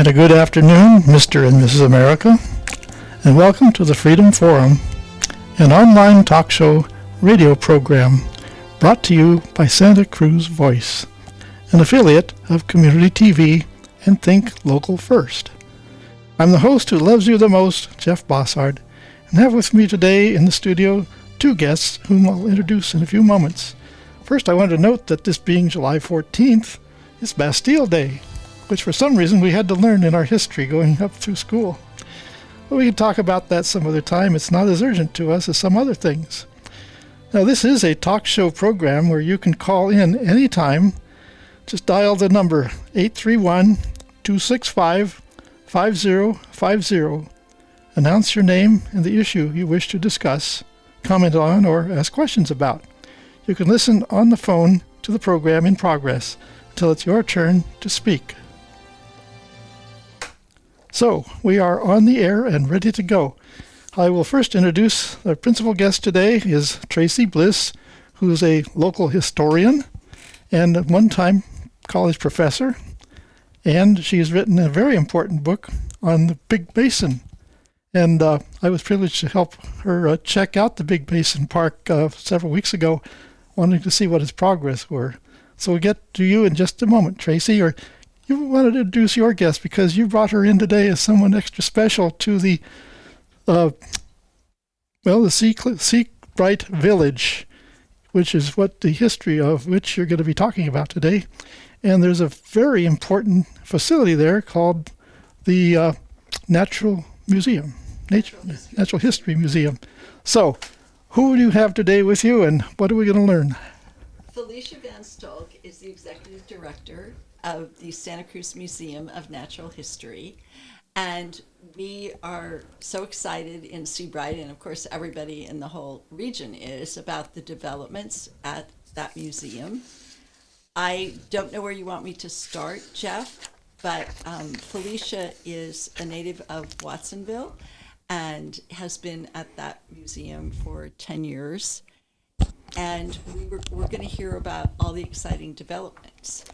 And a good afternoon, Mr. and Mrs. America, and welcome to the Freedom Forum, an online talk show radio program brought to you by Santa Cruz Voice, an affiliate of Community TV and Think Local First. I'm the host who loves you the most, Jeff Bossard, and have with me today in the studio two guests whom I'll introduce in a few moments. First, I want to note that this being July 14th is Bastille Day, which for some reason we had to learn in our history going up through school. But we can talk about that some other time. It's not as urgent to us as some other things. Now, this is a talk show program where you can call in anytime. Just dial the number 831-265-5050. Announce your name and the issue you wish to discuss, comment on, or ask questions about. You can listen on the phone to the program in progress until it's your turn to speak. So, we are on the air and ready to go. I will first introduce our principal guest today is Traci Bliss, who is a local historian and a one-time college professor, and she has written a very important book on the Big Basin. And I was privileged to help her check out the Big Basin Park several weeks ago, wanting to see what its progress were. So we'll get to you in just a moment, Traci, or you wanted to introduce your guest because you brought her in today as someone extra special to the Seabright Village, which is what the history of which you're going to be talking about today. And there's a very important facility there called the Natural History Museum. So, who do you have today with you, and what are we going to learn? Felicia Van Stolk is the executive director of the Santa Cruz Museum of Natural History, and we are so excited in Seabright, and of course everybody in the whole region is, about the developments at that museum. I don't know where you want me to start, Jeff, but Felicia is a native of Watsonville and has been at that museum for 10 years. And we're going to hear about all the exciting developments.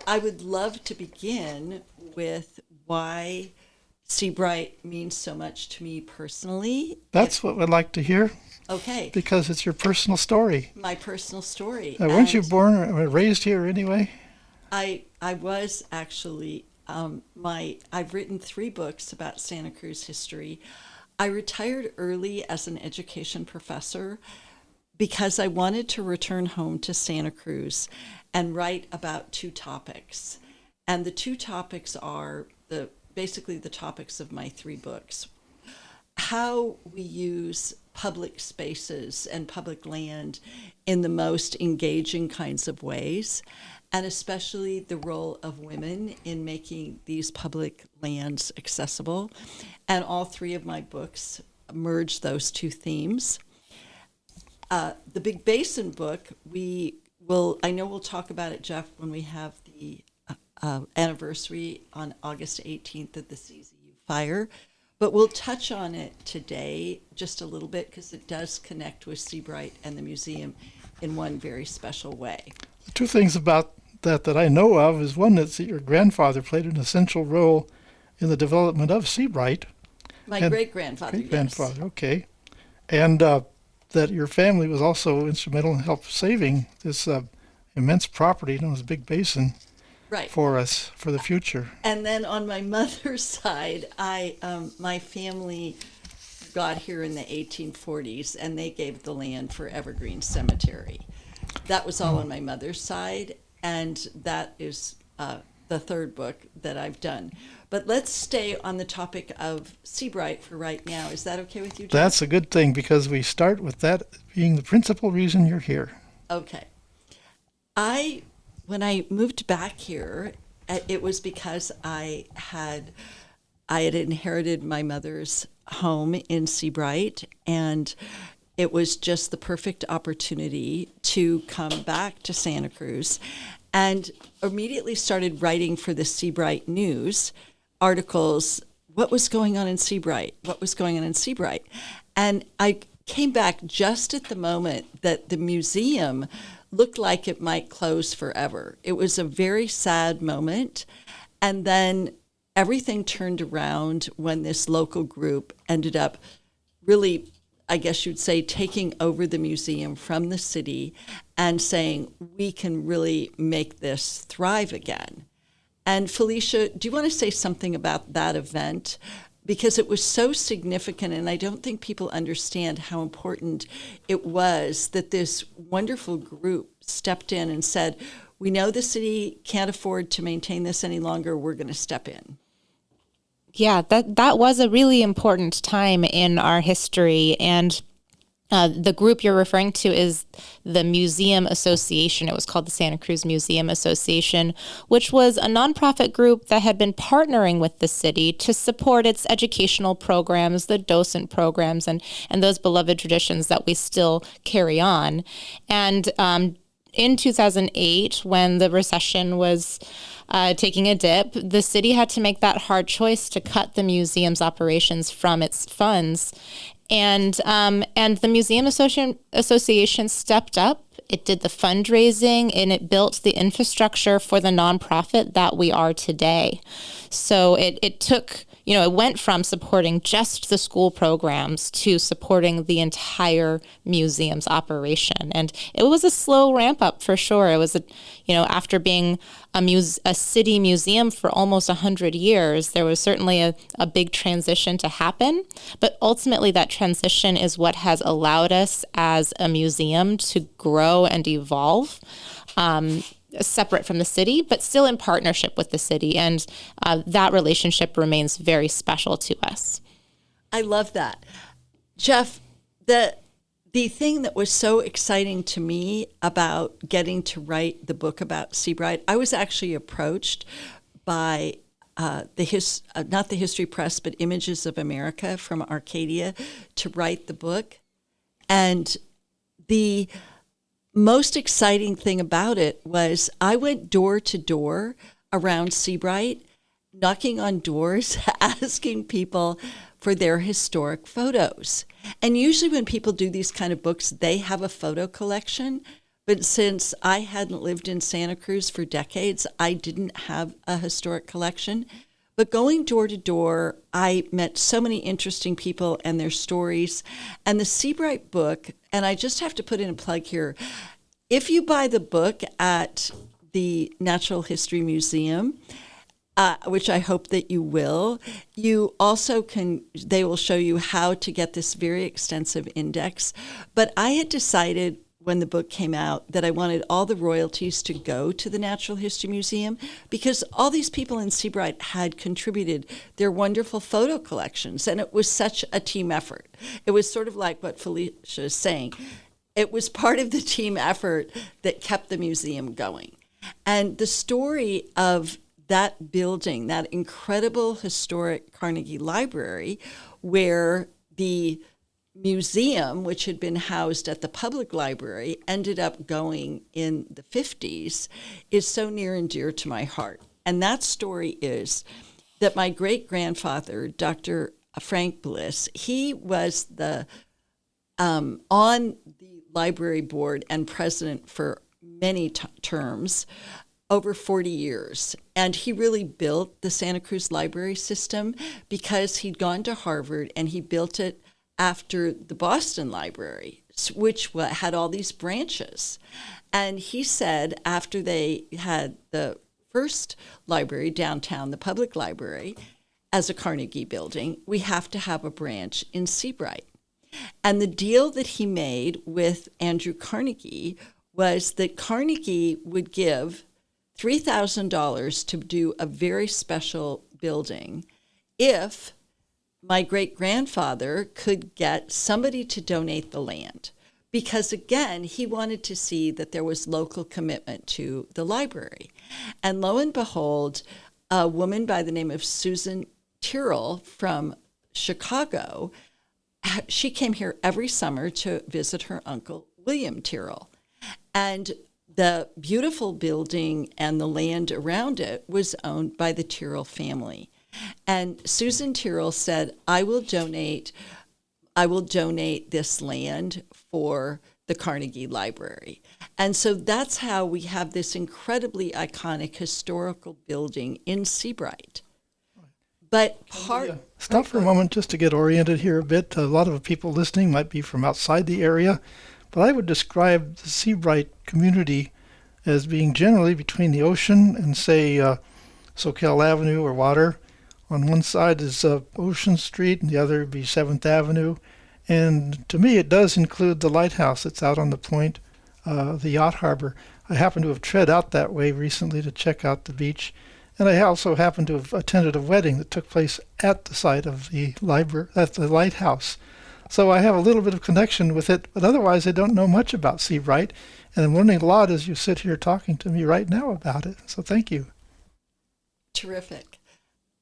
I would love to begin with why Seabright means so much to me personally. That's what we'd like to hear. Okay. Because it's your personal story. My personal story. Weren't you born or raised here anyway? I was actually. I've written 3 books about Santa Cruz history. I retired early as an education professor because I wanted to return home to Santa Cruz and write about 2 topics. And the 2 topics are basically the topics of my 3 books. How we use public spaces and public land in the most engaging kinds of ways, and especially the role of women in making these public lands accessible. And all 3 of my books merge those 2 themes. The Big Basin book, I know we'll talk about it, Jeff, when we have the anniversary on August 18th of the CZU fire, but we'll touch on it today just a little bit because it does connect with Seabright and the museum in one very special way. 2 things about that I know of is, one, that your grandfather played an essential role in the development of Seabright. My great-grandfather, Great-grandfather, yes. Okay. And that your family was also instrumental in help saving this immense property known as Big Basin for us for the future. And then on my mother's side, my family got here in the 1840s, and they gave the land for Evergreen Cemetery. That was all on my mother's side, and that is the 3rd book that I've done. But let's stay on the topic of Seabright for right now. Is that okay with you, John? That's a good thing, because we start with that being the principal reason you're here. Okay. When I moved back here, it was because I had inherited my mother's home in Seabright, and it was just the perfect opportunity to come back to Santa Cruz, and immediately started writing for the Seabright News articles. What was going on in Seabright? What was going on in Seabright? And I came back just at the moment that the museum looked like it might close forever. It was a very sad moment. And then everything turned around when this local group ended up really, I guess you'd say, taking over the museum from the city and saying, we can really make this thrive again. And Felicia, do you want to say something about that event? Because it was so significant, and I don't think people understand how important it was that this wonderful group stepped in and said, we know the city can't afford to maintain this any longer, we're going to step in. Yeah, that was a really important time in our history, and the group you're referring to is the Museum Association. It was called the Santa Cruz Museum Association, which was a nonprofit group that had been partnering with the city to support its educational programs, the docent programs, and those beloved traditions that we still carry on. And in 2008, when the recession was taking a dip, the city had to make that hard choice to cut the museum's operations from its funds. And the Museum Association stepped up. It did the fundraising, and it built the infrastructure for the nonprofit that we are today. So it took, it went from supporting just the school programs to supporting the entire museum's operation. And it was a slow ramp up for sure. It was, after being a city museum for almost 100 years, there was certainly a big transition to happen. But ultimately, that transition is what has allowed us as a museum to grow and evolve. Separate from the city, but still in partnership with the city. And that relationship remains very special to us. I love that. Jeff, the thing that was so exciting to me about getting to write the book about Seabright, I was actually approached by not the History Press, but Images of America from Arcadia to write the book. And the most exciting thing about it was I went door to door around Seabright, knocking on doors, asking people for their historic photos. And usually when people do these kind of books, they have a photo collection. But since I hadn't lived in Santa Cruz for decades, I didn't have a historic collection. But going door to door, I met so many interesting people and their stories. And the Seabright book, and I just have to put in a plug here, if you buy the book at the Natural History Museum, which I hope that you will, you also they will show you how to get this very extensive index. But I had decided when the book came out that I wanted all the royalties to go to the Natural History Museum because all these people in Seabright had contributed their wonderful photo collections, and it was such a team effort. It was sort of like what Felicia is saying. It was part of the team effort that kept the museum going. And the story of that building, that incredible historic Carnegie Library, where the museum, which had been housed at the public library, ended up going in the 50s, is so near and dear to my heart. And that story is that my great-grandfather, Dr. Frank Bliss, he was on the library board and president for many terms, over 40 years. And he really built the Santa Cruz library system because he'd gone to Harvard and he built it after the Boston Library, which had all these branches. And he said after they had the first library downtown, the public library, as a Carnegie building, we have to have a branch in Seabright. And the deal that he made with Andrew Carnegie was that Carnegie would give $3,000 to do a very special building if my great-grandfather could get somebody to donate the land. Because, again, he wanted to see that there was local commitment to the library. And lo and behold, a woman by the name of Susan Tyrrell from Chicago, she came here every summer to visit her uncle, William Tyrrell. And the beautiful building and the land around it was owned by the Tyrrell family. And Susan Tyrrell said, I will donate this land for the Carnegie Library. And so that's how we have this incredibly iconic historical building in Seabright. But Stop for a moment just to get oriented here a bit. A lot of people listening might be from outside the area, but I would describe the Seabright community as being generally between the ocean and, say, Soquel Avenue or water. On one side is Ocean Street, and the other would be 7th Avenue. And to me, it does include the lighthouse that's out on the point, the yacht harbor. I happen to have tread out that way recently to check out the beach. And I also happened to have attended a wedding that took place at the site of the library, at the lighthouse. So I have a little bit of connection with it, but otherwise I don't know much about Seabright. And I'm learning a lot as you sit here talking to me right now about it. So thank you. Terrific.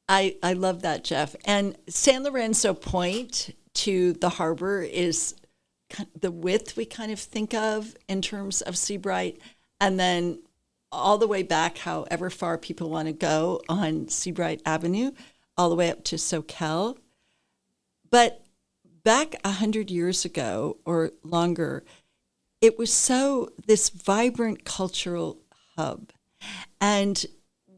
I love that, Jeff. And San Lorenzo Point to the harbor is the width we kind of think of in terms of Seabright. And then all the way back, however far people want to go on Seabright Avenue, all the way up to Soquel. But back 100 years ago or longer, it was this vibrant cultural hub. And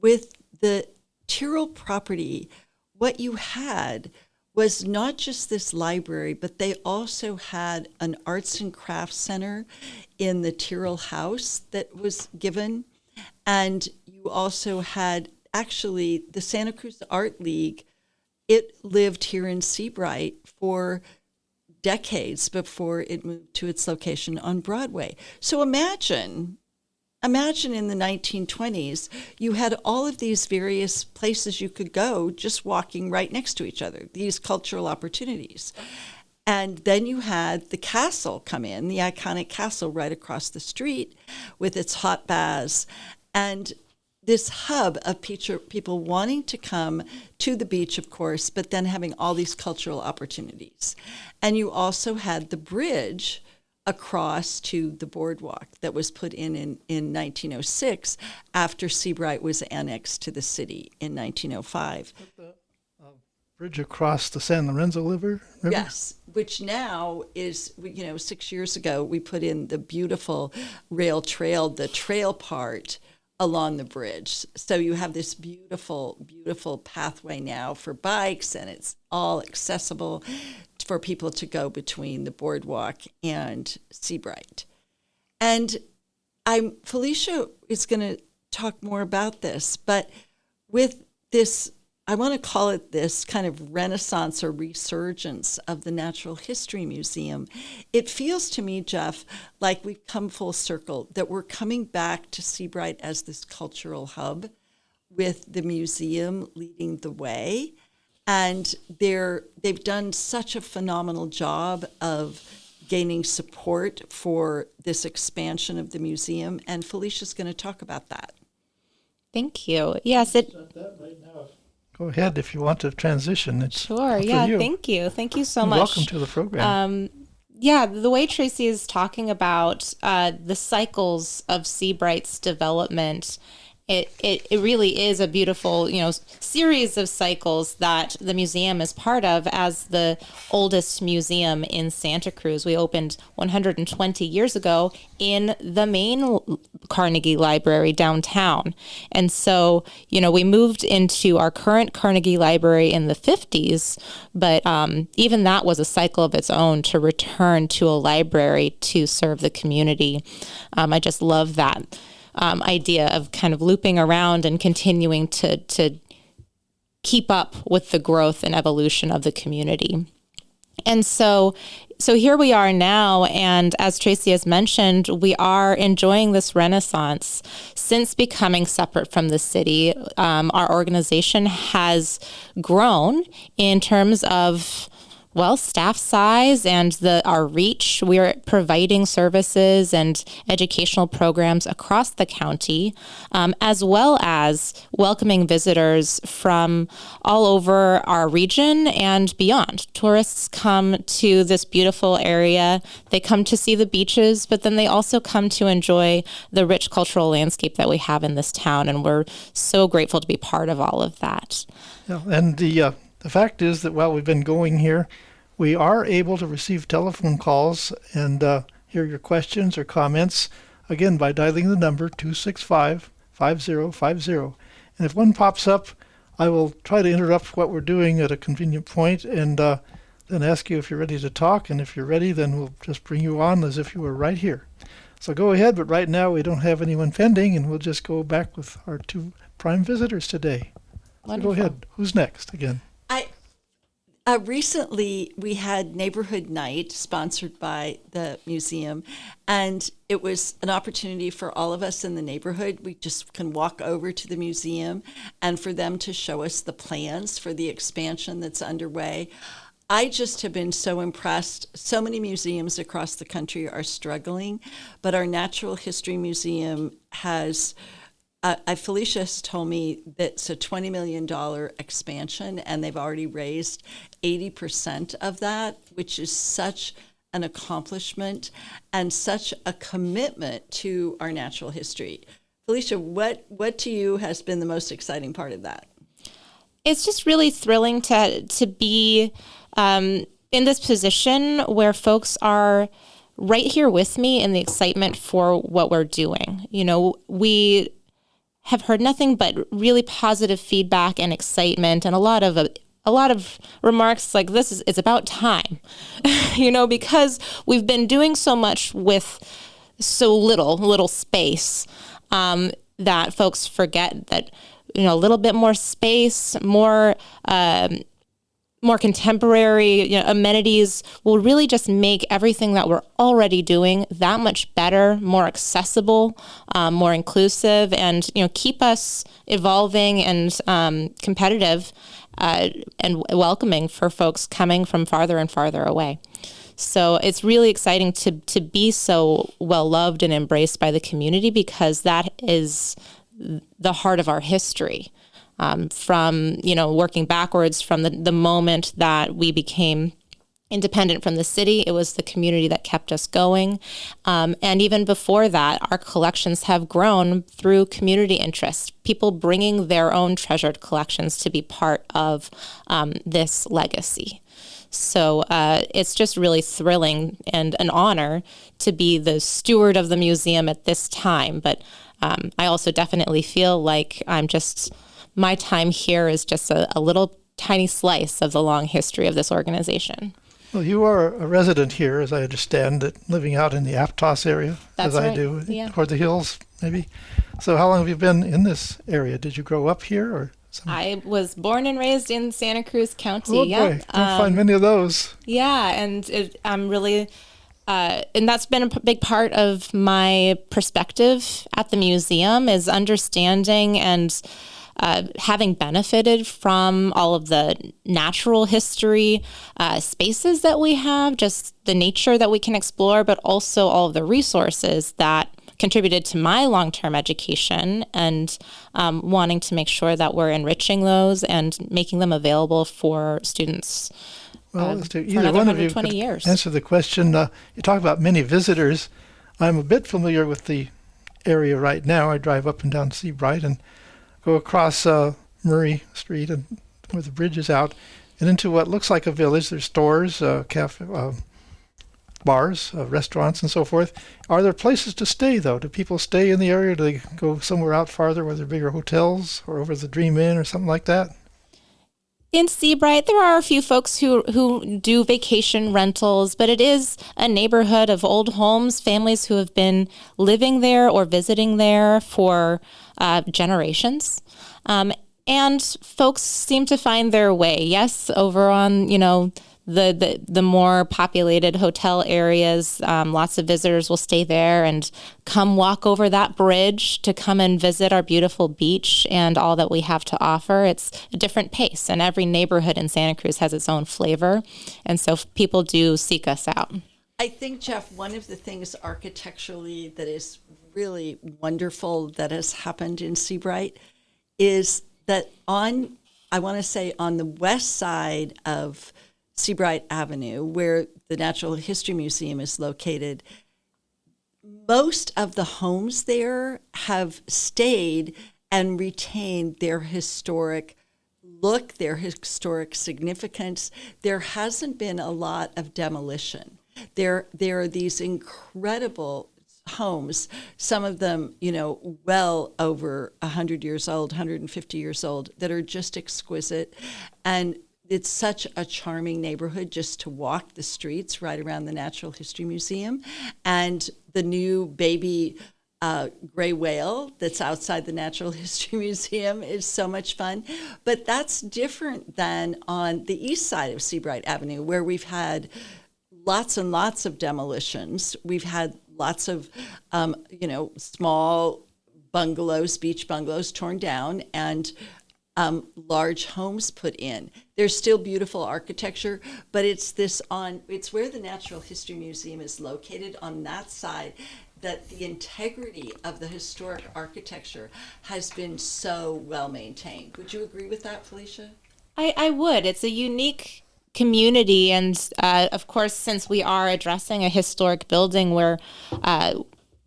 with the Tyrrell property, what you had was not just this library, but they also had an arts and crafts center in the Tyrrell house that was given. And you also had actually the Santa Cruz Art League. It lived here in Seabright for decades before it moved to its location on Broadway. So imagine in the 1920s, you had all of these various places you could go just walking right next to each other, these cultural opportunities. And then you had the castle come in, the iconic castle right across the street with its hot baths. And this hub of people wanting to come to the beach, of course, but then having all these cultural opportunities. And you also had the bridge across to the boardwalk that was put in 1906 after Seabright was annexed to the city in 1905. The bridge across the San Lorenzo River? Yes, which now is, 6 years ago, we put in the beautiful rail trail, the trail part along the bridge. So you have this beautiful, beautiful pathway now for bikes, and it's all accessible for people to go between the boardwalk and Seabright. And Felicia is going to talk more about this, but with this, I want to call it this kind of renaissance or resurgence of the Natural History Museum. It feels to me, Jeff, like we've come full circle, that we're coming back to Seabright as this cultural hub with the museum leading the way. And they've done such a phenomenal job of gaining support for this expansion of the museum. And Felicia's going to talk about that. Thank you. Yes, Go ahead if you want to transition. It's sure. Yeah. Thank you. Thank you so much. Welcome to the program. The way Traci is talking about the cycles of Seabright's development, it really is a beautiful, series of cycles that the museum is part of as the oldest museum in Santa Cruz. We opened 120 years ago in the main Carnegie Library downtown. And so, we moved into our current Carnegie Library in the 50s, but even that was a cycle of its own to return to a library to serve the community. I just love that. Idea of kind of looping around and continuing to keep up with the growth and evolution of the community. And so here we are now, and as Traci has mentioned, we are enjoying this renaissance. Since becoming separate from the city, our organization has grown in terms of staff size and our reach. We are providing services and educational programs across the county, as well as welcoming visitors from all over our region and beyond. Tourists come to this beautiful area. They come to see the beaches, but then they also come to enjoy the rich cultural landscape that we have in this town, and we're so grateful to be part of all of that. Yeah, and the fact is that while we've been going here, we are able to receive telephone calls and hear your questions or comments, again, by dialing the number 265-5050. And if one pops up, I will try to interrupt what we're doing at a convenient point and then ask you if you're ready to talk. And if you're ready, then we'll just bring you on as if you were right here. So go ahead, but right now we don't have anyone pending, and we'll just go back with our two prime visitors today. So go ahead. Who's next again? Recently, we had Neighborhood Night sponsored by the museum, and it was an opportunity for all of us in the neighborhood. We just can walk over to the museum and for them to show us the plans for the expansion that's underway. I just have been so impressed. So many museums across the country are struggling, but our Natural History Museum has Felicia has told me that it's a $20 million expansion, and they've already raised 80% of that, which is such an accomplishment and such a commitment to our natural history. Felicia, what to you has been the most exciting part of that? It's just really thrilling to be in this position where folks are right here with me in the excitement for what we're doing. You know, we have heard nothing but really positive feedback and excitement, and a lot of remarks like it's about time, you know, because we've been doing so much with so little space, that folks forget that, you know, a little bit more space, more contemporary, you know, amenities will really just make everything that we're already doing that much better, more accessible, more inclusive, and, you know, keep us evolving and competitive and welcoming for folks coming from farther and farther away. So it's really exciting to be so well loved and embraced by the community, because that is the heart of our history. From, you know, working backwards from the moment that we became independent from the city, it was the community that kept us going. And even before that, our collections have grown through community interest, people bringing their own treasured collections to be part of this legacy. So it's just really thrilling and an honor to be the steward of the museum at this time. But I also definitely feel like my time here is just a little tiny slice of the long history of this organization. Well, you are a resident here, as I understand it, living out in the Aptos area, That's as right. I do, Yeah. toward the hills, maybe. So how long have you been in this area? Did you grow up here or something? I was born and raised in Santa Cruz County. Oh, Yeah. boy. Don't find many of those. Yeah, and I'm really, and that's been a big part of my perspective at the museum, is understanding and having benefited from all of the natural history spaces that we have, just the nature that we can explore, but also all of the resources that contributed to my long-term education, and wanting to make sure that we're enriching those and making them available for students. Well, for either another one of you 120 could years. answer the question. You talk about many visitors. I'm a bit familiar with the area right now. I drive up and down Seabright and go across Murray Street, and where the bridge is out, and into what looks like a village. There's stores, cafe, bars, restaurants, and so forth. Are there places to stay, though? Do people stay in the area? Do they go somewhere out farther where there are bigger hotels, or over the Dream Inn or something like that? In Seabright, there are a few folks who do vacation rentals, but it is a neighborhood of old homes, families who have been living there or visiting there for generations. And folks seem to find their way. Yes, over on, you know, the more populated hotel areas, lots of visitors will stay there and come walk over that bridge to come and visit our beautiful beach and all that we have to offer. It's a different pace, and every neighborhood in Santa Cruz has its own flavor. And so people do seek us out. I think, Jeff, one of the things architecturally that is really wonderful that has happened in Seabright is that on the west side of Seabright Avenue, where the Natural History Museum is located, most of the homes there have stayed and retained their historic look, their historic significance. There hasn't been a lot of demolition. There are these incredible homes, some of them, well over 100 years old, 150 years old, that are just exquisite. And it's such a charming neighborhood just to walk the streets right around the Natural History Museum. And the new baby gray whale that's outside the Natural History Museum is so much fun. But that's different than on the east side of Seabright Avenue, where we've had lots and lots of demolitions. We've had lots of, small bungalows, beach bungalows torn down, and large homes put in. There's still beautiful architecture, but it's where the Natural History Museum is located on that side, that the integrity of the historic architecture has been so well maintained. Would you agree with that, Felicia? I would. It's a unique community, and of course, since we are addressing a historic building, we're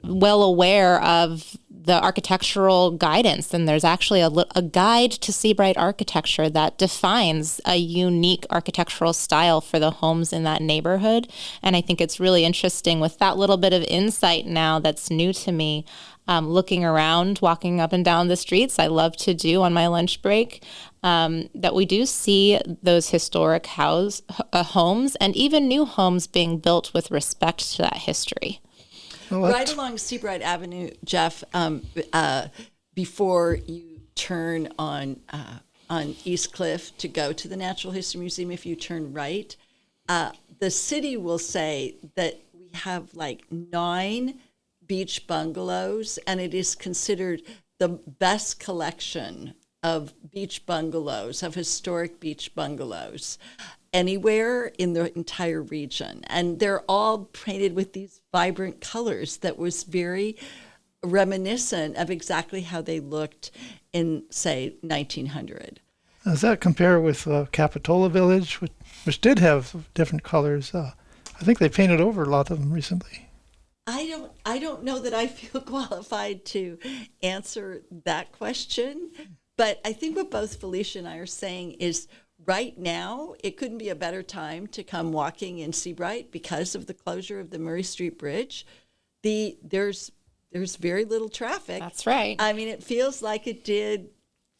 well aware of the architectural guidance, and there's actually a guide to Seabright architecture that defines a unique architectural style for the homes in that neighborhood. And I think it's really interesting with that little bit of insight now that's new to me, looking around, walking up and down the streets, I love to do on my lunch break, that we do see those historic homes and even new homes being built with respect to that history. Right along Seabright Avenue, Jeff, before you turn on East Cliff to go to the Natural History Museum, if you turn right, the city will say that we have like 9 beach bungalows, and it is considered the best collection of beach bungalows, of historic beach bungalows, anywhere in the entire region. And they're all painted with these vibrant colors that was very reminiscent of exactly how they looked in, say, 1900. Does that compare with Capitola Village, which did have different colors? I think they painted over a lot of them recently. I don't know that I feel qualified to answer that question, but I think what both Felicia and I are saying is right now, it couldn't be a better time to come walking in Seabright because of the closure of the Murray Street Bridge. There's very little traffic. That's right. I mean, it feels like it did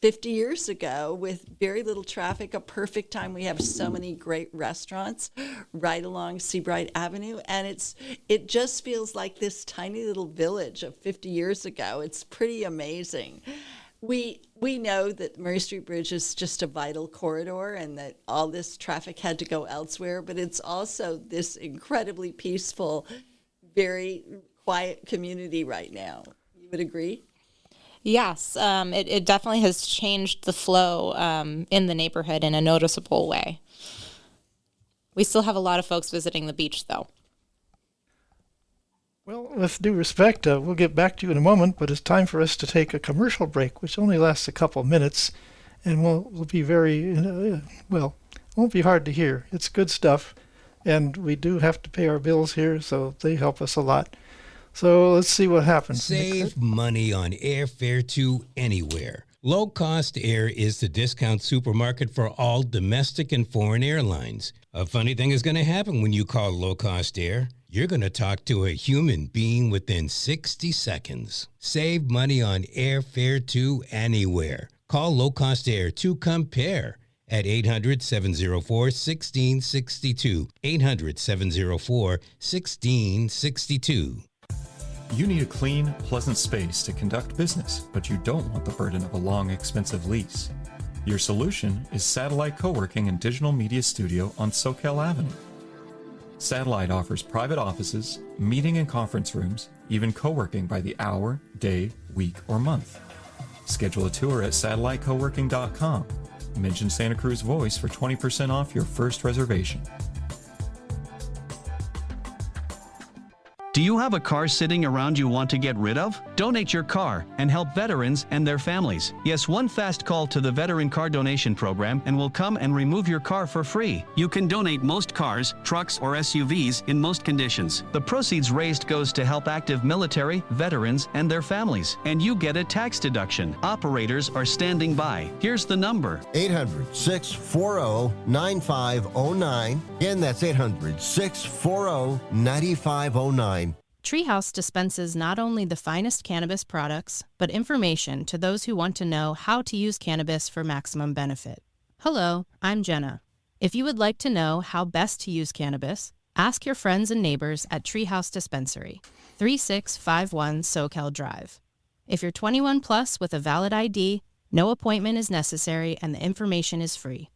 50 years ago with very little traffic, a perfect time. We have so many great restaurants right along Seabright Avenue, and it just feels like this tiny little village of 50 years ago. It's pretty amazing. We know that Murray Street Bridge is just a vital corridor and that all this traffic had to go elsewhere, but it's also this incredibly peaceful, very quiet community right now. You would agree? Yes, it definitely has changed the flow in the neighborhood in a noticeable way. We still have a lot of folks visiting the beach, though. Well, with due respect, we'll get back to you in a moment, but it's time for us to take a commercial break, which only lasts a couple minutes, and will be very, won't be hard to hear. It's good stuff, and we do have to pay our bills here, so they help us a lot. So let's see what happens. Save money on airfare to anywhere. Low Cost Air is the discount supermarket for all domestic and foreign airlines. A funny thing is going to happen when you call Low Cost Air. You're going to talk to a human being within 60 seconds. Save money on airfare to anywhere. Call Low Cost Air to compare at 800-704-1662. 800-704-1662. You need a clean, pleasant space to conduct business, but you don't want the burden of a long, expensive lease. Your solution is Satellite Co-working and Digital Media Studio on Soquel Avenue. Satellite offers private offices, meeting and conference rooms, even co-working by the hour, day, week, or month. Schedule a tour at satellitecoworking.com. Mention Santa Cruz Voice for 20% off your first reservation. Do you have a car sitting around you want to get rid of? Donate your car and help veterans and their families. Yes, one fast call to the Veteran Car Donation Program and we'll come and remove your car for free. You can donate most cars, trucks, or SUVs in most conditions. The proceeds raised goes to help active military, veterans, and their families. And you get a tax deduction. Operators are standing by. Here's the number. 800-640-9509. Again, that's 800-640-9509. Treehouse dispenses not only the finest cannabis products, but information to those who want to know how to use cannabis for maximum benefit. Hello, I'm Jenna. If you would like to know how best to use cannabis, ask your friends and neighbors at Treehouse Dispensary, 3651 Soquel Drive. If you're 21 plus with a valid ID, no appointment is necessary and the information is free.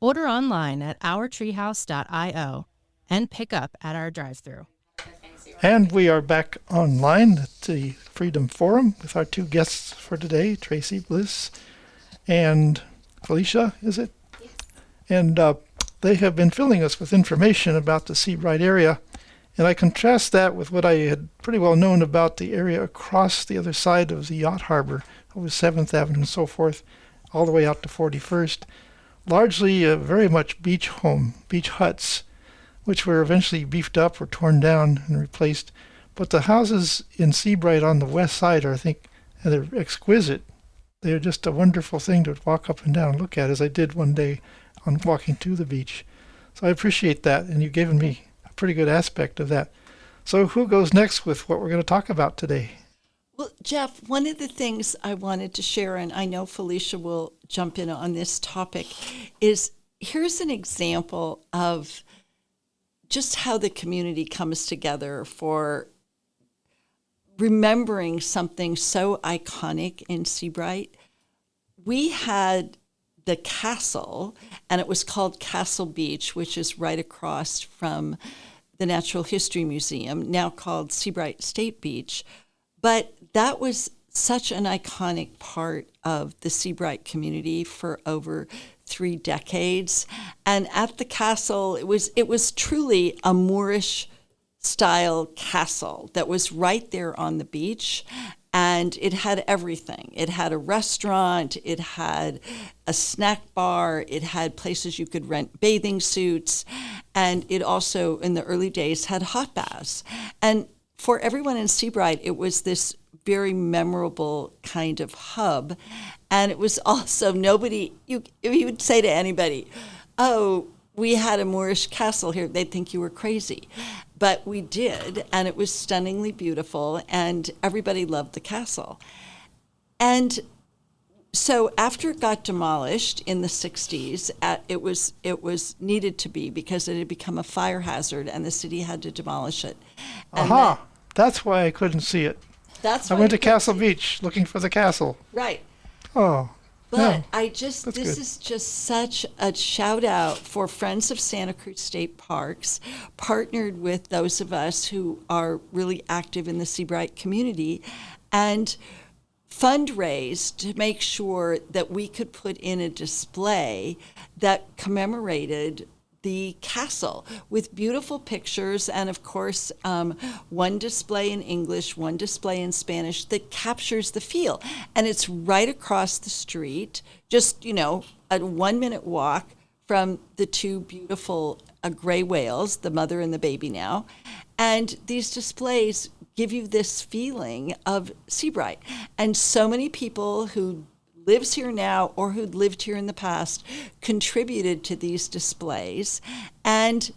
Order online at ourtreehouse.io and pick up at our drive-thru. And we are back online at the Freedom Forum with our two guests for today, Traci Bliss and Felicia, is it? Yes. And they have been filling us with information about the Seabright area. And I contrast that with what I had pretty well known about the area across the other side of the yacht harbor, over 7th Avenue and so forth, all the way out to 41st. Largely very much beach huts, which were eventually beefed up or torn down and replaced. But the houses in Seabright on the west side are, I think, they're exquisite. They're just a wonderful thing to walk up and down and look at, as I did one day on walking to the beach. So I appreciate that, and you've given me a pretty good aspect of that. So who goes next with what we're going to talk about today? Well, Jeff, one of the things I wanted to share, and I know Felicia will jump in on this topic, is here's an example of just how the community comes together for remembering something so iconic in Seabright. We had the castle, and it was called Castle Beach, which is right across from the Natural History Museum, now called Seabright State Beach. But that was such an iconic part of the Seabright community for over 3 decades. And at the castle, it was truly a Moorish style castle that was right there on the beach. And it had everything. It had a restaurant, it had a snack bar, it had places you could rent bathing suits, and it also, in the early days, had hot baths. And for everyone in Seabright, it was this very memorable kind of hub. And it was also if you would say to anybody, oh, we had a Moorish castle here, they'd think you were crazy. But we did, and it was stunningly beautiful, and everybody loved the castle. And so after it got demolished in the 60s, it was needed to be, because it had become a fire hazard, and the city had to demolish it. And that's why I couldn't see it. I went to Castle Beach looking for the castle. Right. Oh. But no, this is just such a shout out for Friends of Santa Cruz State Parks, partnered with those of us who are really active in the Seabright community, and fundraised to make sure that we could put in a display that commemorated the castle with beautiful pictures, and of course one display in English, one display in Spanish that captures the feel. And it's right across the street, just a 1-minute walk from the two beautiful gray whales, the mother and the baby now. And these displays give you this feeling of Seabright. And so many people who lives here now or who'd lived here in the past contributed to these displays. And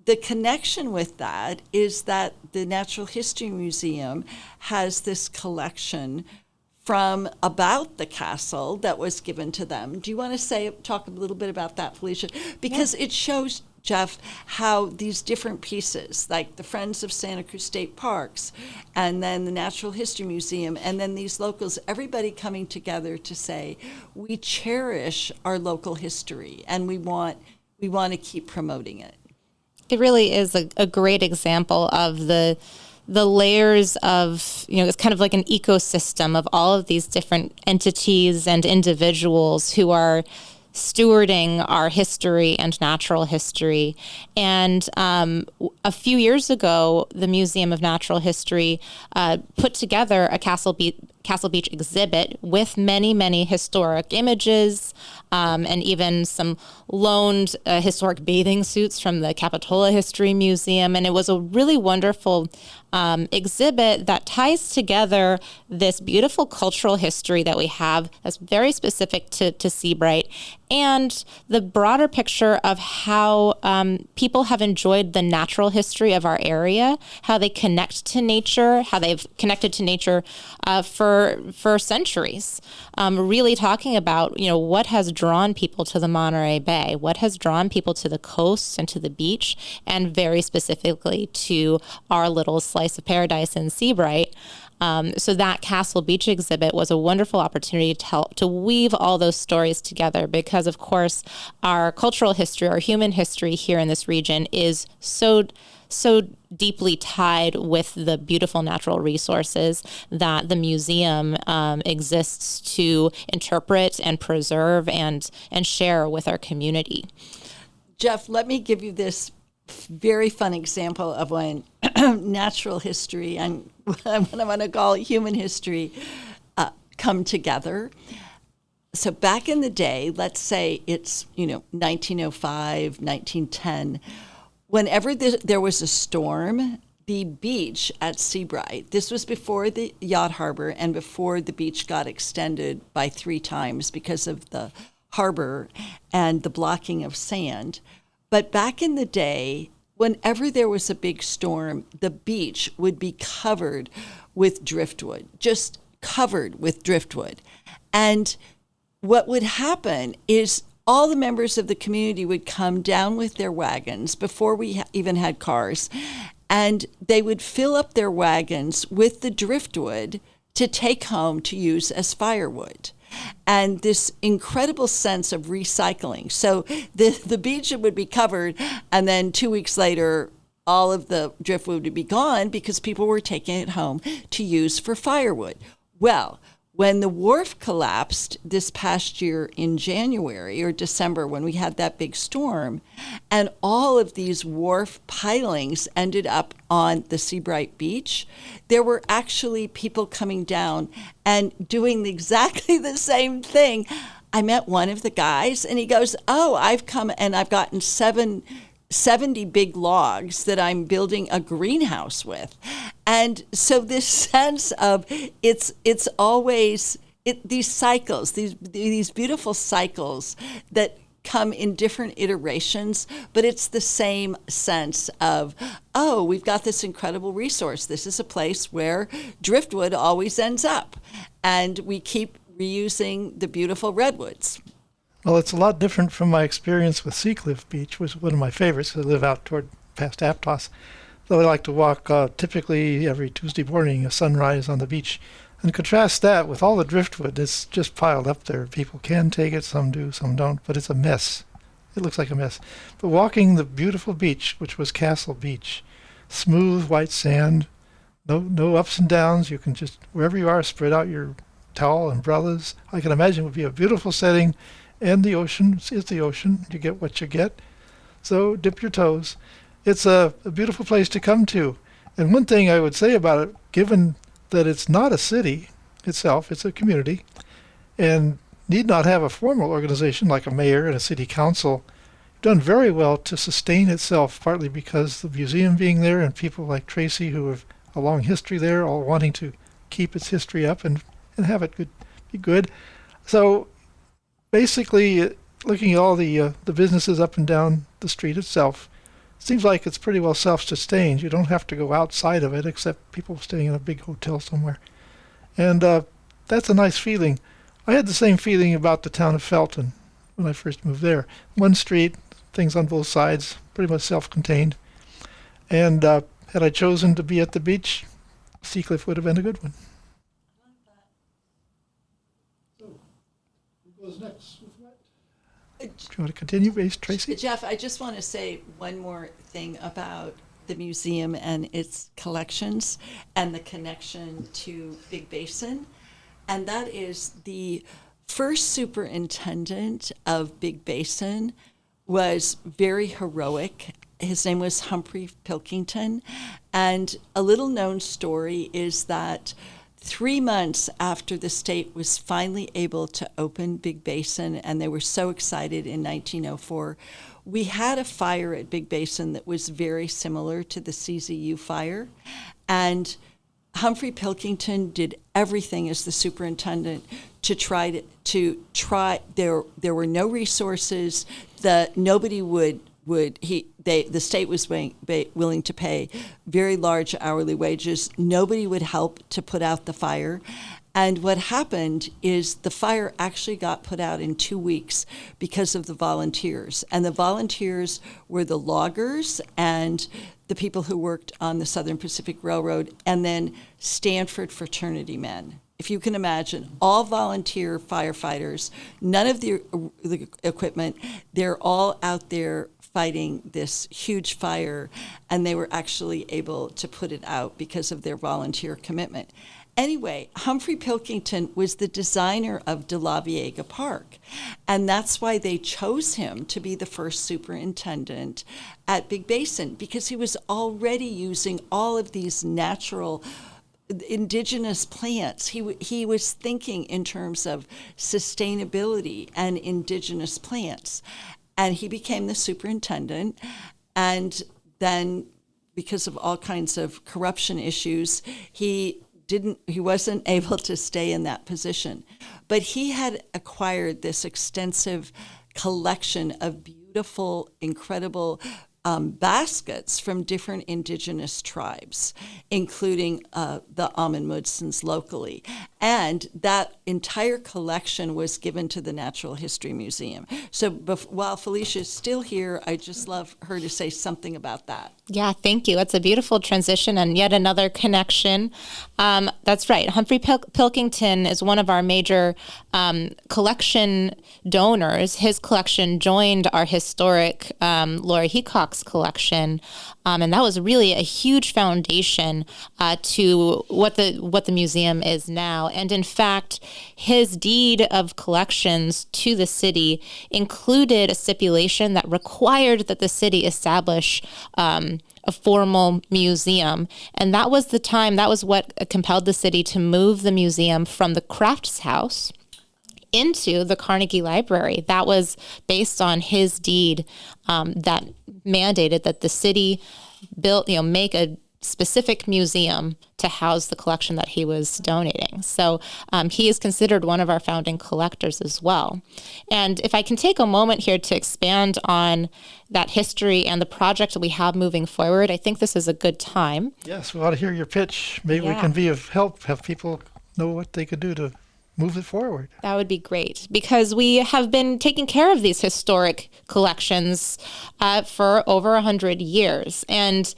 the connection with that is that the Natural History Museum has this collection from about the castle that was given to them. Do you want to talk a little bit about that, Felicia? Because it shows, Jeff, how these different pieces, like the Friends of Santa Cruz State Parks, and then the Natural History Museum, and then these locals, everybody coming together to say, we cherish our local history, and we want to keep promoting it. It really is a great example of the layers of, it's kind of like an ecosystem of all of these different entities and individuals who are stewarding our history and natural history. And a few years ago, the Museum of Natural History put together a Castle Beach exhibit with many, many historic images and even some loaned historic bathing suits from the Capitola History Museum. And it was a really wonderful exhibit that ties together this beautiful cultural history that we have that's very specific to Seabright, and the broader picture of how people have enjoyed the natural history of our area, how they connect to nature, how they've connected to nature for centuries. Really talking about, what has drawn people to the Monterey Bay, what has drawn people to the coast and to the beach, and very specifically to our little slice of paradise in Seabright. So that Castle Beach exhibit was a wonderful opportunity to help to weave all those stories together, because of course our cultural history, our human history here in this region is so deeply tied with the beautiful natural resources that the museum exists to interpret and preserve and share with our community. Jeff, let me give you this very fun example of when natural history and what I'm going to call human history come together. So back in the day, let's say it's 1905, 1910, whenever there was a storm, the beach at Seabright, this was before the yacht harbor and before the beach got extended by 3 times because of the harbor and the blocking of sand. But back in the day, whenever there was a big storm, the beach would be covered with driftwood, just covered with driftwood. And what would happen is all the members of the community would come down with their wagons before we even had cars, and they would fill up their wagons with the driftwood to take home to use as firewood. And this incredible sense of recycling. So the beach would be covered, and then 2 weeks later, all of the driftwood would be gone because people were taking it home to use for firewood. Well, when the wharf collapsed this past year in January or December, when we had that big storm, and all of these wharf pilings ended up on the Seabright Beach, there were actually people coming down and doing exactly the same thing. I met one of the guys, and he goes, "Oh, I've come and I've gotten 70 big logs that I'm building a greenhouse with." And so this sense of it's always these cycles, these beautiful cycles that come in different iterations, but it's the same sense of, oh, we've got this incredible resource. This is a place where driftwood always ends up, and we keep reusing the beautiful redwoods. Well, it's a lot different from my experience with Seacliff Beach, which was one of my favorites. I live out toward past Aptos. So I like to walk typically every Tuesday morning, a sunrise on the beach. And contrast that with all the driftwood that's just piled up there. People can take it, some do, some don't, but it's a mess. It looks like a mess. But walking the beautiful beach, which was Castle Beach, smooth white sand, no ups and downs. You can just, wherever you are, spread out your towel, umbrellas. I can imagine it would be a beautiful setting. And the ocean is the ocean. You get what you get. So dip your toes. It's a beautiful place to come to. And one thing I would say about it, given that it's not a city itself, it's a community, and need not have a formal organization like a mayor and a city council, done very well to sustain itself, partly because the museum being there and people like Traci who have a long history there, all wanting to keep its history up and have it be good. So basically, looking at all the businesses up and down the street itself, seems like it's pretty well self-sustained. You don't have to go outside of it, except people staying in a big hotel somewhere. And that's a nice feeling. I had the same feeling about the town of Felton when I first moved there. One street, things on both sides, pretty much self-contained. And had I chosen to be at the beach, Seacliff would have been a good one. So, who goes next? Do you want to continue, Traci? Jeff, I just want to say one more thing about the museum and its collections and the connection to Big Basin. And that is the first superintendent of Big Basin was very heroic. His name was Humphrey Pilkington. And a little known story is that 3 months after the state was finally able to open Big Basin, and they were so excited in 1904, we had a fire at Big Basin that was very similar to the CZU fire. And Humphrey Pilkington did everything as the superintendent to try. There were no resources. The state was willing to pay very large hourly wages. Nobody would help to put out the fire. And what happened is the fire actually got put out in 2 weeks because of the volunteers. And the volunteers were the loggers and the people who worked on the Southern Pacific Railroad, and then Stanford fraternity men. If you can imagine, all volunteer firefighters, none of the equipment, they're all out there fighting this huge fire, and they were actually able to put it out because of their volunteer commitment. Anyway, Humphrey Pilkington was the designer of De La Viega Park, and that's why they chose him to be the first superintendent at Big Basin, because he was already using all of these natural indigenous plants. He was thinking in terms of sustainability and indigenous plants, and he became the superintendent. And then, because of all kinds of corruption issues, he wasn't able to stay in that position. But he had acquired this extensive collection of beautiful, incredible baskets from different indigenous tribes, including the Amon-Mudsons locally. And that entire collection was given to the Natural History Museum. So while Felicia is still here, I just love her to say something about that. Yeah, thank you. That's a beautiful transition and yet another connection. That's right. Humphrey Pilkington is one of our major collection donors. His collection joined our historic Laura Heacock's collection, and that was really a huge foundation to what the museum is now. And in fact, his deed of collections to the city included a stipulation that required that the city establish a formal museum. And that was what compelled the city to move the museum from the Crafts House into the Carnegie Library. That was based on his deed that mandated that the city make a specific museum to house the collection that he was donating. So he is considered one of our founding collectors as well. And if I can take a moment here to expand on that history and the project that we have moving forward, I think this is a good time. Yes, we ought to hear your pitch. Maybe we can be of help, have people know what they could do to move it forward. That would be great, because we have been taking care of these historic collections for over 100 years. And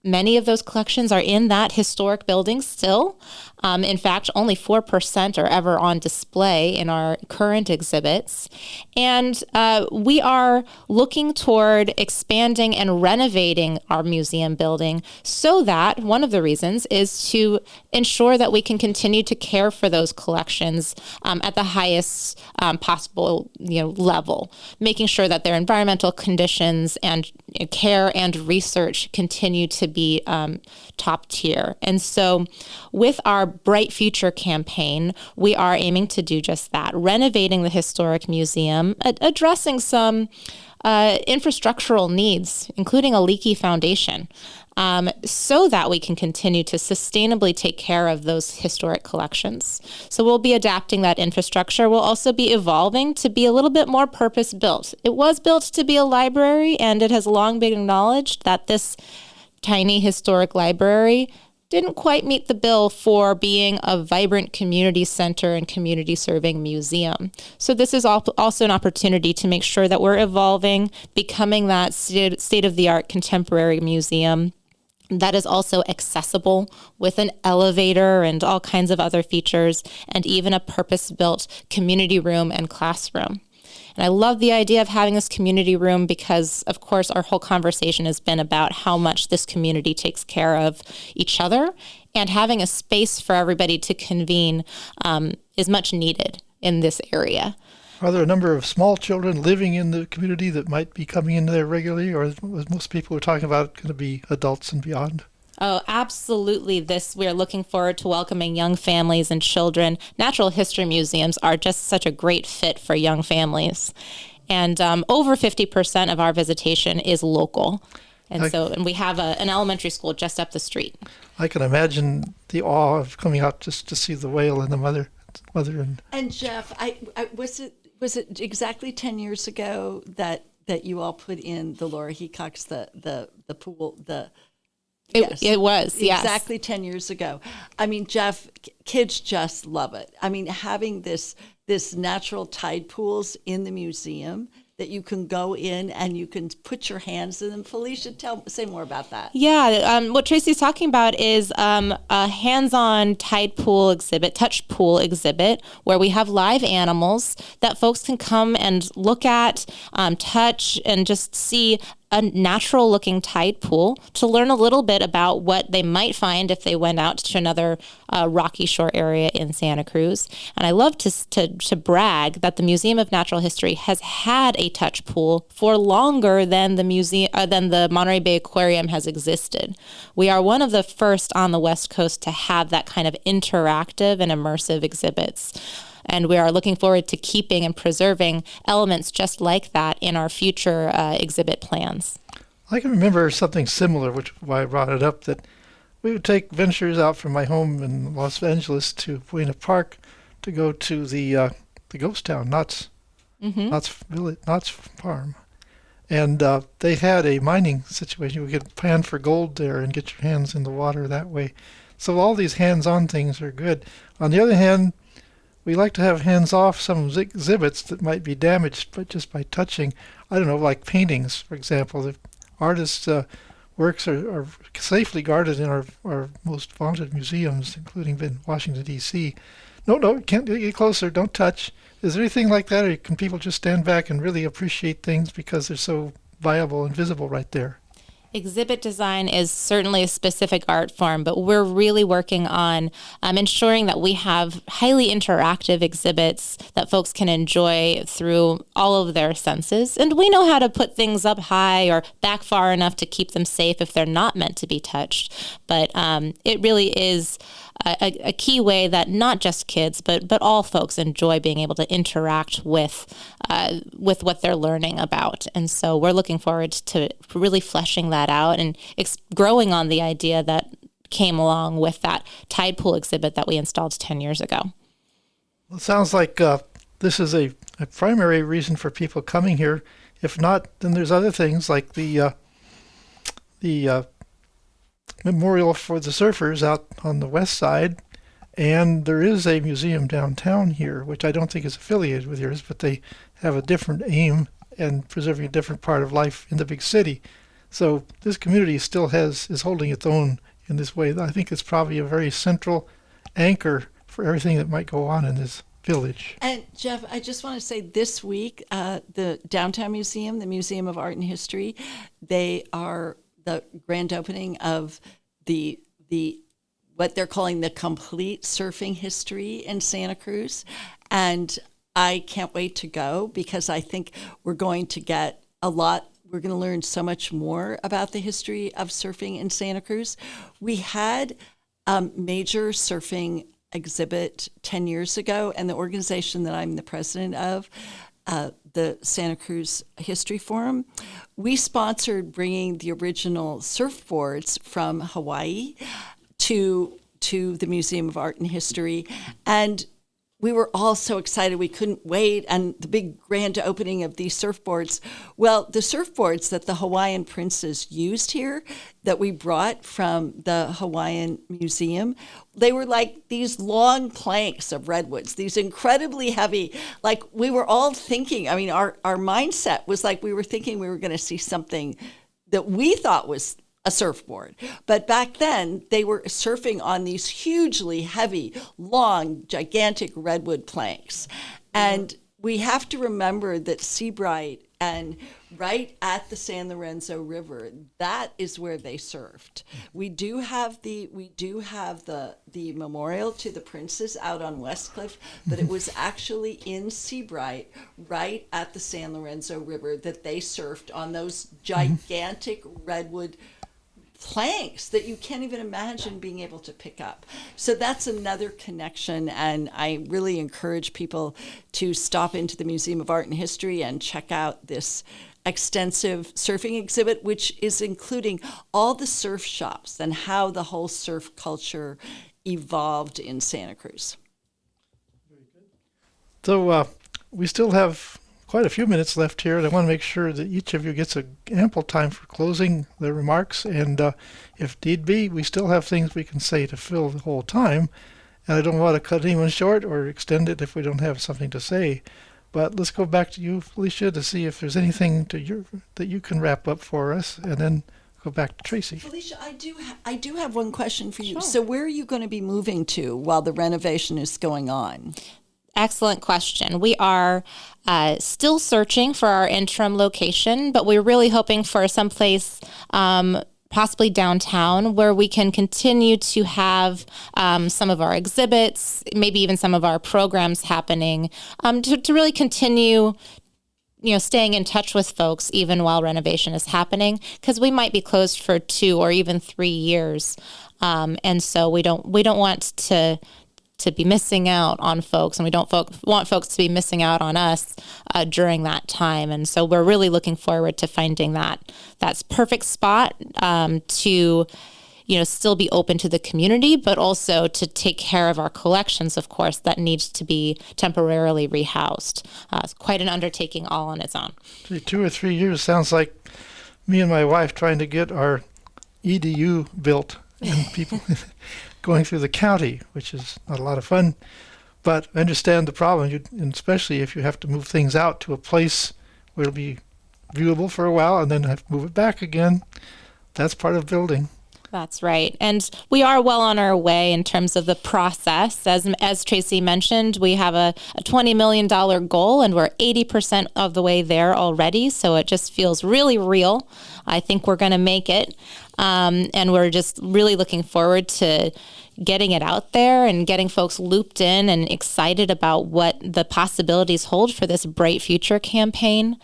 many of those collections are in that historic building still. In fact, only 4% are ever on display in our current exhibits. And we are looking toward expanding and renovating our museum building so that one of the reasons is to ensure that we can continue to care for those collections at the highest possible level, making sure that their environmental conditions and care and research continue to be top tier. And so with our Bright Future campaign, we are aiming to do just that, renovating the historic museum, addressing some infrastructural needs, including a leaky foundation, so that we can continue to sustainably take care of those historic collections. So we'll be adapting that infrastructure. We'll also be evolving to be a little bit more purpose-built. It was built to be a library, and it has long been acknowledged that this tiny historic library didn't quite meet the bill for being a vibrant community center and community serving museum. So this is also an opportunity to make sure that we're evolving, becoming that state-of-the-art contemporary museum that is also accessible with an elevator and all kinds of other features, and even a purpose-built community room and classroom. And I love the idea of having this community room because, of course, our whole conversation has been about how much this community takes care of each other, and having a space for everybody to convene is much needed in this area. Are there a number of small children living in the community that might be coming in there regularly, or is most people we're talking about going to be adults and beyond? Oh, absolutely. We're looking forward to welcoming young families and children. Natural history museums are just such a great fit for young families. And over 50% of our visitation is local. And we have an elementary school just up the street. I can imagine the awe of coming out just to see the whale and the mother And Jeff, I was it exactly 10 years ago that you all put in the Laura Heacock's the pool It was, yes. Exactly 10 years ago. I mean, Jeff, kids just love it. I mean, having this natural tide pools in the museum that you can go in and you can put your hands in them. Felicia, say more about that. Yeah, what Traci's talking about is a hands-on tide pool exhibit, touch pool exhibit, where we have live animals that folks can come and look at, touch, and just see a natural looking tide pool to learn a little bit about what they might find if they went out to another rocky shore area in Santa Cruz. And I love to brag that the Museum of Natural History has had a touch pool for longer than the Monterey Bay Aquarium has existed. We are one of the first on the West Coast to have that kind of interactive and immersive exhibits. And we are looking forward to keeping and preserving elements just like that in our future exhibit plans. I can remember something similar, which is why I brought it up, that we would take ventures out from my home in Los Angeles to Buena Park to go to the ghost town, Knott's Farm. And they had a mining situation. You could pan for gold there and get your hands in the water that way. So all these hands-on things are good. On the other hand, we like to have hands-off some exhibits that might be damaged but just by touching. I don't know, like paintings, for example. The artists' works are safely guarded in our most vaunted museums, including in Washington, D.C. No, you can't get closer, don't touch. Is there anything like that, or can people just stand back and really appreciate things because they're so viable and visible right there? Exhibit design is certainly a specific art form, but we're really working on ensuring that we have highly interactive exhibits that folks can enjoy through all of their senses. And we know how to put things up high or back far enough to keep them safe if they're not meant to be touched. But it really is a key way that not just kids, but all folks enjoy being able to interact with what they're learning about. And so we're looking forward to really fleshing that out and growing on the idea that came along with that tide pool exhibit that we installed 10 years ago. Well, it sounds like this is a primary reason for people coming here. If not, then there's other things like the memorial for the surfers out on the west side, and there is a museum downtown here, which I don't think is affiliated with yours, but they have a different aim and preserving a different part of life in the big city. So this community still is holding its own in this way. I think it's probably a very central anchor for everything that might go on in this village. And Jeff, I just want to say this week, the Downtown Museum, the Museum of Art and History, they are the grand opening of the what they're calling the complete surfing history in Santa Cruz. And I can't wait to go because I think we're going to get we're going to learn so much more about the history of surfing in Santa Cruz. We had a major surfing exhibit 10 years ago, and the organization that I'm the president of, the Santa Cruz History Forum, we sponsored bringing the original surfboards from Hawaii to the Museum of Art and History. And we were all so excited. We couldn't wait. And the big grand opening of these surfboards. Well, the surfboards that the Hawaiian princes used here that we brought from the Hawaiian Museum, they were like these long planks of redwoods, these incredibly heavy, like we were all thinking, I mean, our mindset was like we were thinking we were going to see something that we thought was a surfboard. But back then, they were surfing on these hugely heavy, long, gigantic redwood planks. And we have to remember that Seabright and right at the San Lorenzo River, that is where they surfed. We do have the memorial to the princes out on Westcliff, but it was actually in Seabright, right at the San Lorenzo River, that they surfed on those gigantic redwood planks that you can't even imagine being able to pick up. So that's another connection, and I really encourage people to stop into the Museum of Art and History and check out this extensive surfing exhibit, which is including all the surf shops and how the whole surf culture evolved in Santa Cruz. So we still have quite a few minutes left here, and I want to make sure that each of you gets ample time for closing their remarks. And if need be, we still have things we can say to fill the whole time. And I don't want to cut anyone short or extend it if we don't have something to say. But let's go back to you, Felicia, to see if there's anything that you can wrap up for us, and then go back to Traci. Felicia, I do have one question for you. Sure. So where are you going to be moving to while the renovation is going on? Excellent question. We are still searching for our interim location, but we're really hoping for someplace possibly downtown where we can continue to have some of our exhibits, maybe even some of our programs happening, to really continue staying in touch with folks even while renovation is happening, because we might be closed for 2 or even 3 years. And so we don't want to be missing out on folks, and we don't want folks to be missing out on us during that time. And so we're really looking forward to finding that's perfect spot to still be open to the community, but also to take care of our collections, of course, that needs to be temporarily rehoused. It's quite an undertaking all on its own. 2 or 3 years sounds like me and my wife trying to get our EDU built, and people going through the county, which is not a lot of fun. But I understand the problem, and especially if you have to move things out to a place where it'll be viewable for a while and then have to move it back again. That's part of building. That's right. And we are well on our way in terms of the process. As Traci mentioned, we have a $20 million goal, and we're 80% of the way there already. So it just feels really real. I think we're going to make it. And we're just really looking forward to getting it out there and getting folks looped in and excited about what the possibilities hold for this Bright Future campaign.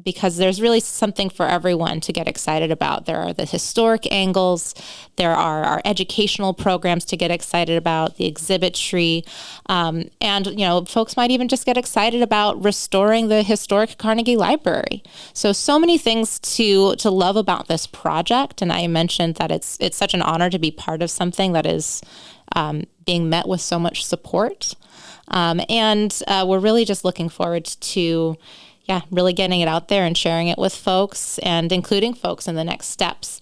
Because there's really something for everyone to get excited about. There are the historic angles, there are our educational programs to get excited about, the exhibit tree, and folks might even just get excited about restoring the historic Carnegie Library. So many things to love about this project, and I mentioned that it's such an honor to be part of something that is being met with so much support, and we're really just looking forward to really getting it out there and sharing it with folks and including folks in the next steps.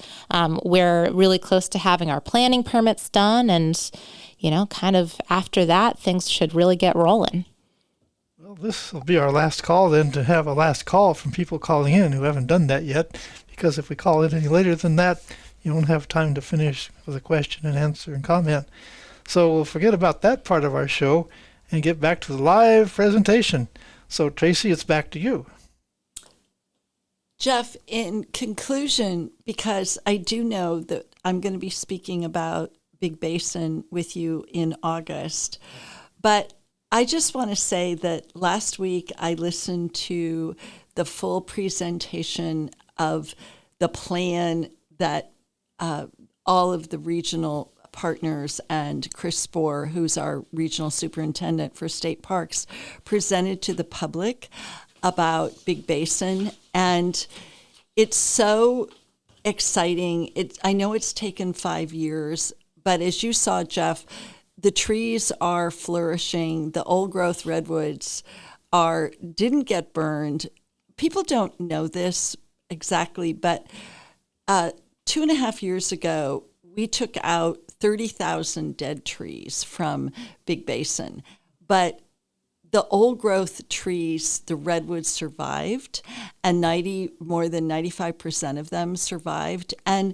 We're really close to having our planning permits done, and, kind of after that, things should really get rolling. Well, this will be our last call then, to have a last call from people calling in who haven't done that yet, because if we call it any later than that, you won't have time to finish with a question and answer and comment. So we'll forget about that part of our show and get back to the live presentation. So, Traci, it's back to you. Jeff, in conclusion, because I do know that I'm going to be speaking about Big Basin with you in August, but I just want to say that last week I listened to the full presentation of the plan that all of the regional partners and Chris Spohr, who's our regional superintendent for state parks, presented to the public about Big Basin. And it's so exciting. I know it's taken 5 years, but as you saw, Jeff, the trees are flourishing. The old growth redwoods didn't get burned. People don't know this exactly, but 2.5 years ago, we took out 30,000 dead trees from Big Basin. But the old growth trees, the redwoods, survived, and more than 95% of them survived. And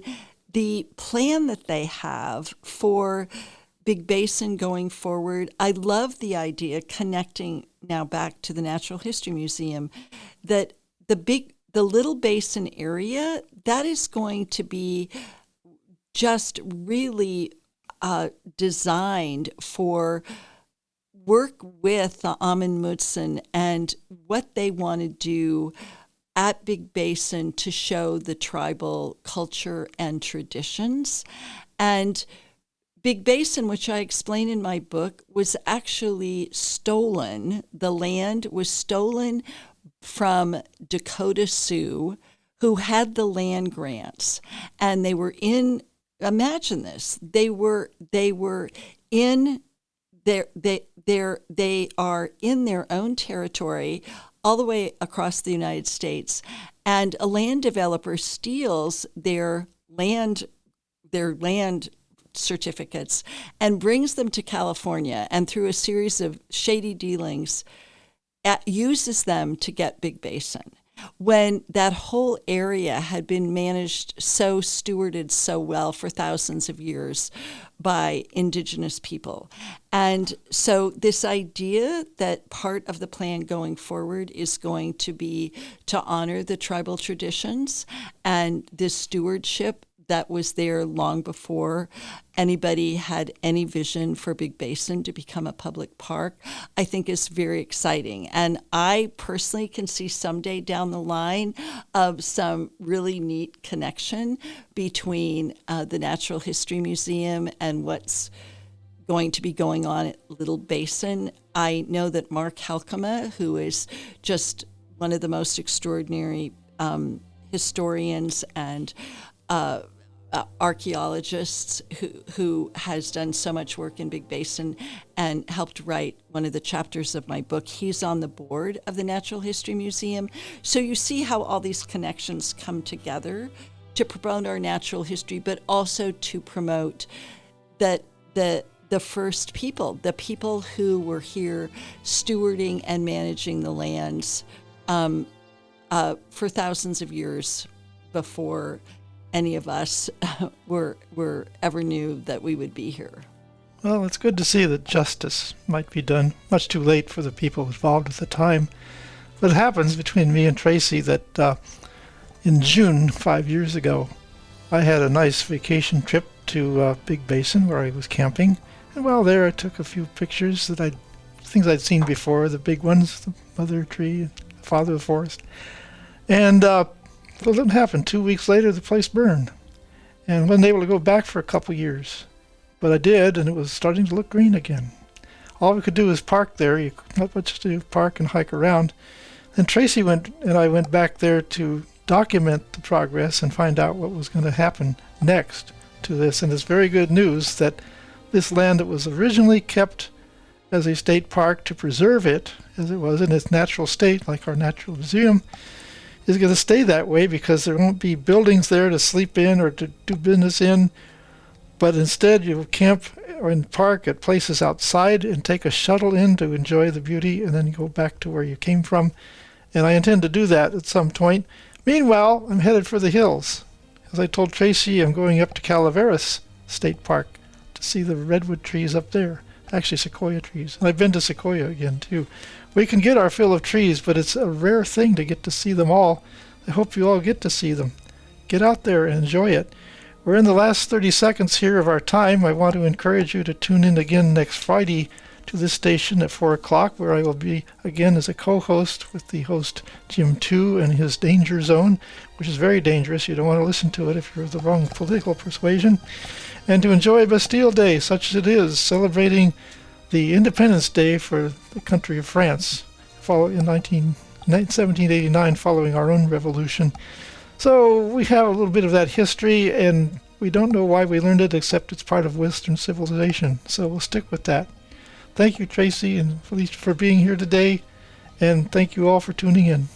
the plan that they have for Big Basin going forward, I love the idea, connecting now back to the Natural History Museum, that the Little Basin area, that is going to be just really designed for work with the Amun Mutsun and what they want to do at Big Basin to show the tribal culture and traditions. And Big Basin, which I explain in my book, was actually stolen. The land was stolen from Dakota Sioux who had the land grants, and they were in, imagine this, they are in their own territory all the way across the United States, and a land developer steals their land certificates and brings them to California, and through a series of shady dealings uses them to get Big Basin, when that whole area had been stewarded so well for thousands of years by indigenous people. And so this idea that part of the plan going forward is going to be to honor the tribal traditions and this stewardship that was there long before anybody had any vision for Big Basin to become a public park, I think is very exciting. And I personally can see someday down the line of some really neat connection between the Natural History Museum and what's going to be going on at Little Basin. I know that Mark Helkema, who is just one of the most extraordinary historians and archaeologists who has done so much work in Big Basin and helped write one of the chapters of my book. He's on the board of the Natural History Museum. So you see how all these connections come together to promote our natural history, but also to promote that the first people, the people who were here stewarding and managing the lands for thousands of years before any of us were ever knew that we would be here. Well, it's good to see that justice might be done. Much too late for the people involved at the time. But it happens between me and Traci that in June 5 years ago, I had a nice vacation trip to Big Basin where I was camping. And while there, I took a few pictures things I'd seen before, the big ones, the mother tree, the father of the forest. And well, it didn't happen. 2 weeks later, the place burned. And wasn't able to go back for a couple years. But I did, and it was starting to look green again. All we could do was park there. You not much to do, park and hike around. Then Traci and I went back there to document the progress and find out what was going to happen next to this. And it's very good news that this land that was originally kept as a state park to preserve it as it was in its natural state, like our Natural Museum, is going to stay that way because there won't be buildings there to sleep in or to do business in, but instead you'll camp or in park at places outside and take a shuttle in to enjoy the beauty and then go back to where you came from. And I intend to do that at some point. Meanwhile, I'm headed for the hills. As I told Traci, I'm going up to Calaveras State Park to see the redwood trees up there, actually sequoia trees. And I've been to Sequoia again too. We can get our fill of trees, but it's a rare thing to get to see them all. I hope you all get to see them. Get out there and enjoy it. We're in the last 30 seconds here of our time. I want to encourage you to tune in again next Friday to this station at 4 o'clock, where I will be again as a co-host with the host Jim 2 and his Danger Zone, which is very dangerous. You don't want to listen to it if you're of the wrong political persuasion. And to enjoy Bastille Day, such as it is, celebrating the Independence Day for the country of France in 1789, following our own revolution. So we have a little bit of that history, and we don't know why we learned it, except it's part of Western civilization. So we'll stick with that. Thank you, Traci and Felicia, for being here today, and thank you all for tuning in.